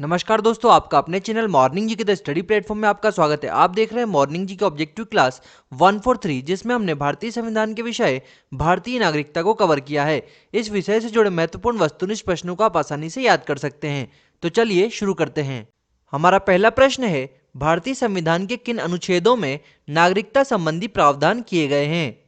नमस्कार दोस्तों, आपका अपने चैनल मॉर्निंग जी के द स्टडी प्लेटफॉर्म में आपका स्वागत है। आप देख रहे हैं मॉर्निंग जी के ऑब्जेक्टिव क्लास 143, जिसमें हमने भारतीय संविधान के विषय भारतीय नागरिकता को कवर किया है। इस विषय से जुड़े महत्वपूर्ण वस्तुनिष्ठ प्रश्नों को आप आसानी से याद कर सकते हैं। तो चलिए शुरू करते हैं। हमारा पहला प्रश्न है, भारतीय संविधान के किन अनुच्छेदों में नागरिकता संबंधी प्रावधान किए गए हैं?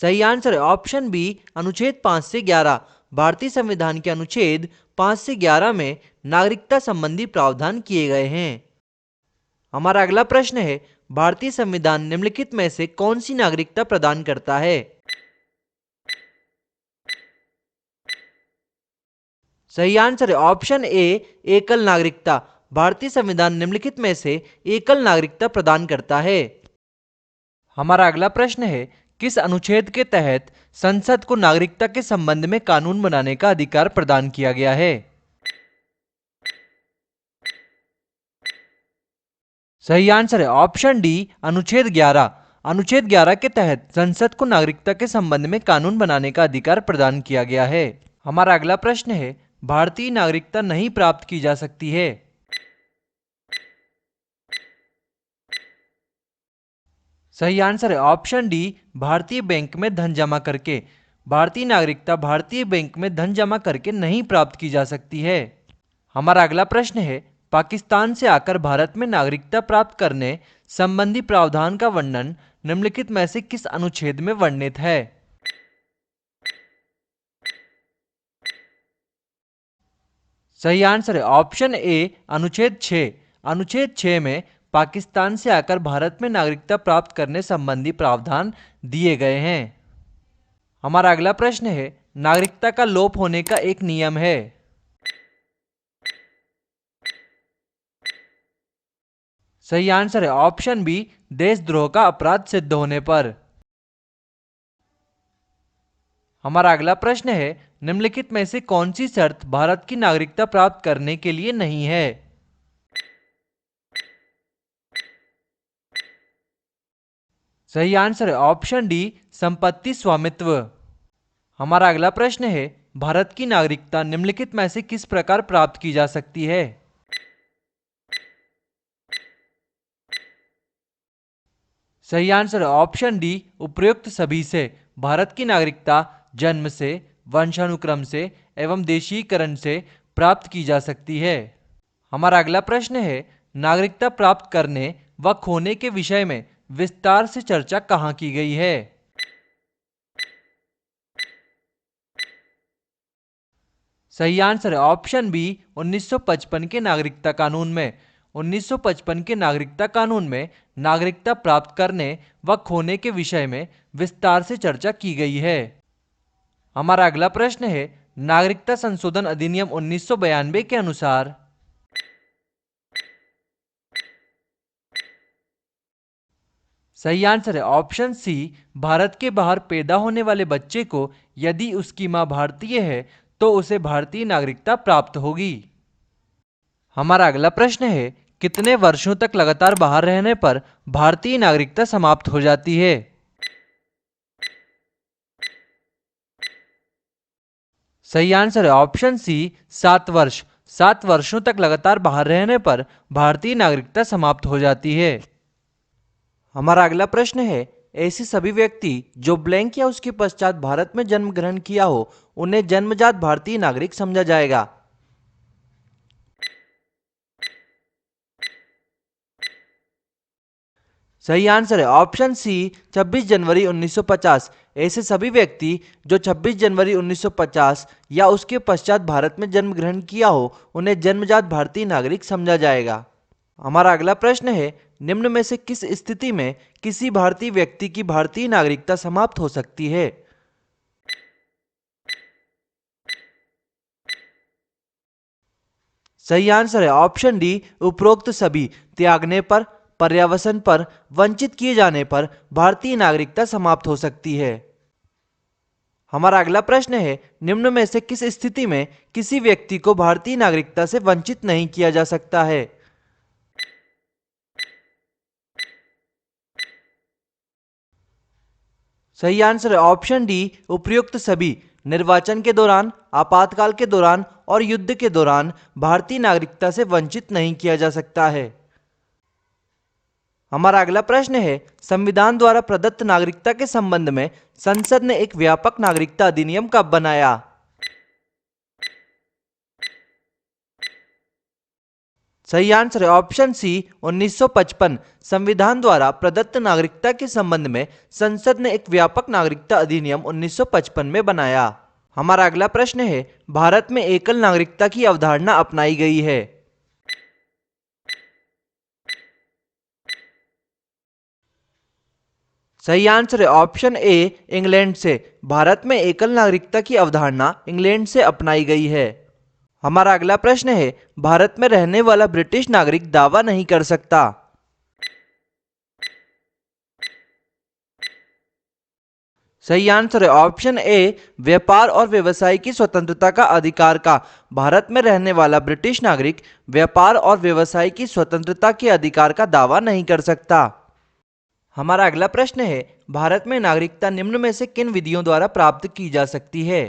सही आंसर है ऑप्शन बी, अनुच्छेद 5 से 11। भारतीय संविधान के अनुच्छेद 5 से 11 में नागरिकता संबंधी प्रावधान किए गए हैं। हमारा अगला प्रश्न है, भारतीय संविधान निम्नलिखित में से कौन सी नागरिकता प्रदान करता है? सही आंसर है ऑप्शन ए, एकल नागरिकता। भारतीय संविधान निम्नलिखित में से एकल नागरिकता प्रदान करता है। हमारा अगला प्रश्न है, किस अनुच्छेद के तहत संसद को नागरिकता के संबंध में कानून बनाने का अधिकार प्रदान किया गया है? सही आंसर है ऑप्शन डी, अनुच्छेद 11। अनुच्छेद 11 के तहत संसद को नागरिकता के संबंध में कानून बनाने का अधिकार प्रदान किया गया है। हमारा अगला प्रश्न है, भारतीय नागरिकता नहीं प्राप्त की जा सकती है। सही आंसर है ऑप्शन डी, भारतीय बैंक में धन जमा करके। भारतीय नागरिकता भारतीय बैंक में धन जमा करके नहीं प्राप्त की जा सकती है। हमारा अगला प्रश्न है, पाकिस्तान से आकर भारत में नागरिकता प्राप्त करने संबंधी प्रावधान का वर्णन निम्नलिखित में से किस अनुच्छेद में वर्णित है? सही आंसर है ऑप्शन ए, अनुच्छेद 6। अनुच्छेद 6 में पाकिस्तान से आकर भारत में नागरिकता प्राप्त करने संबंधी प्रावधान दिए गए हैं। हमारा अगला प्रश्न है, नागरिकता का लोप होने का एक नियम है। सही आंसर है ऑप्शन बी, देशद्रोह का अपराध सिद्ध होने पर। हमारा अगला प्रश्न है, निम्नलिखित में से कौन सी शर्त भारत की नागरिकता प्राप्त करने के लिए नहीं है? सही आंसर है ऑप्शन डी, संपत्ति स्वामित्व। हमारा अगला प्रश्न है, भारत की नागरिकता निम्नलिखित में से किस प्रकार प्राप्त की जा सकती है? सही आंसर है ऑप्शन डी, उपयुक्त सभी से। भारत की नागरिकता जन्म से, वंशानुक्रम से एवं देशीकरण से प्राप्त की जा सकती है। हमारा अगला प्रश्न है, नागरिकता प्राप्त करने व खोने के विषय में विस्तार से चर्चा कहाँ की गई है? सही आंसर है ऑप्शन बी, 1955 के नागरिकता कानून में। 1955 के नागरिकता कानून में नागरिकता प्राप्त करने व खोने के विषय में विस्तार से चर्चा की गई है। हमारा अगला प्रश्न है, नागरिकता संशोधन अधिनियम 1992 के अनुसार सही आंसर है ऑप्शन सी, भारत के बाहर पैदा होने वाले बच्चे को यदि उसकी मां भारतीय है तो उसे भारतीय नागरिकता प्राप्त होगी। हमारा अगला प्रश्न है, कितने वर्षों तक लगातार बाहर रहने पर भारतीय नागरिकता समाप्त हो जाती है? सही आंसर है ऑप्शन सी, 7 वर्ष। 7 वर्षों तक लगातार बाहर रहने पर भारतीय नागरिकता समाप्त हो जाती है। हमारा अगला प्रश्न है, ऐसे सभी व्यक्ति जो ब्लैंक या उसके पश्चात भारत में जन्म ग्रहण किया हो उन्हें जन्मजात भारतीय नागरिक समझा जाएगा। सही आंसर है ऑप्शन सी, 26 जनवरी 1950। ऐसे सभी व्यक्ति जो 26 जनवरी 1950 या उसके पश्चात भारत में जन्म ग्रहण किया हो उन्हें जन्मजात भारतीय नागरिक समझा जाएगा। हमारा अगला प्रश्न है, निम्न में से किस स्थिति में किसी भारतीय व्यक्ति की भारतीय नागरिकता समाप्त हो सकती है? सही आंसर है ऑप्शन डी, उपरोक्त सभी। त्यागने पर, पर्यावसन पर, वंचित किए जाने पर भारतीय नागरिकता समाप्त हो सकती है। हमारा अगला प्रश्न है, निम्न में से किस स्थिति में किसी व्यक्ति को भारतीय नागरिकता से वंचित नहीं किया जा सकता है? सही आंसर है ऑप्शन डी, उपयुक्त सभी। निर्वाचन के दौरान, आपातकाल के दौरान और युद्ध के दौरान भारतीय नागरिकता से वंचित नहीं किया जा सकता है। हमारा अगला प्रश्न है, संविधान द्वारा प्रदत्त नागरिकता के संबंध में संसद ने एक व्यापक नागरिकता अधिनियम कब बनाया? सही आंसर है ऑप्शन सी, 1955। संविधान द्वारा प्रदत्त नागरिकता के संबंध में संसद ने एक व्यापक नागरिकता अधिनियम 1955 में बनाया। हमारा अगला प्रश्न है, भारत में एकल नागरिकता की अवधारणा अपनाई गई है। सही आंसर है ऑप्शन ए, इंग्लैंड से। भारत में एकल नागरिकता की अवधारणा इंग्लैंड से अपनाई गई है। हमारा अगला प्रश्न है, भारत में रहने वाला ब्रिटिश नागरिक दावा नहीं कर सकता। सही आंसर है ऑप्शन ए, व्यापार और व्यवसाय की स्वतंत्रता का अधिकार का। भारत में रहने वाला ब्रिटिश नागरिक व्यापार और व्यवसाय की स्वतंत्रता के अधिकार का दावा नहीं कर सकता। हमारा अगला प्रश्न है, भारत में नागरिकता निम्न में से किन विधियों द्वारा प्राप्त की जा सकती है?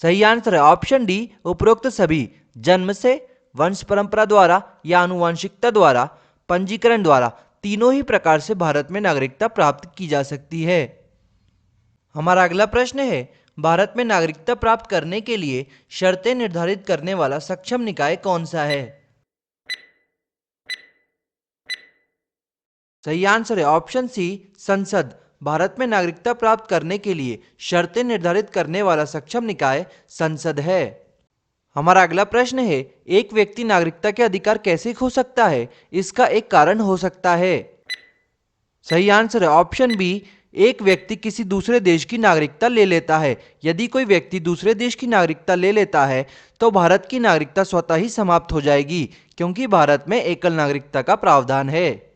सही आंसर है ऑप्शन डी, उपरोक्त सभी। जन्म से, वंश परंपरा द्वारा या आनुवंशिकता द्वारा, पंजीकरण द्वारा, तीनों ही प्रकार से भारत में नागरिकता प्राप्त की जा सकती है। हमारा अगला प्रश्न है, भारत में नागरिकता प्राप्त करने के लिए शर्तें निर्धारित करने वाला सक्षम निकाय कौन सा है? सही आंसर है ऑप्शन सी, संसद। भारत में नागरिकता प्राप्त करने के लिए शर्तें निर्धारित करने वाला सक्षम निकाय संसद है। हमारा अगला प्रश्न है, एक व्यक्ति नागरिकता के अधिकार कैसे खो सकता है? इसका एक कारण हो सकता है। सही आंसर है ऑप्शन बी, एक व्यक्ति किसी दूसरे देश की नागरिकता ले लेता है। यदि कोई व्यक्ति दूसरे देश की नागरिकता ले लेता है तो भारत की नागरिकता स्वतः ही समाप्त हो जाएगी, क्योंकि भारत में एकल नागरिकता का प्रावधान है।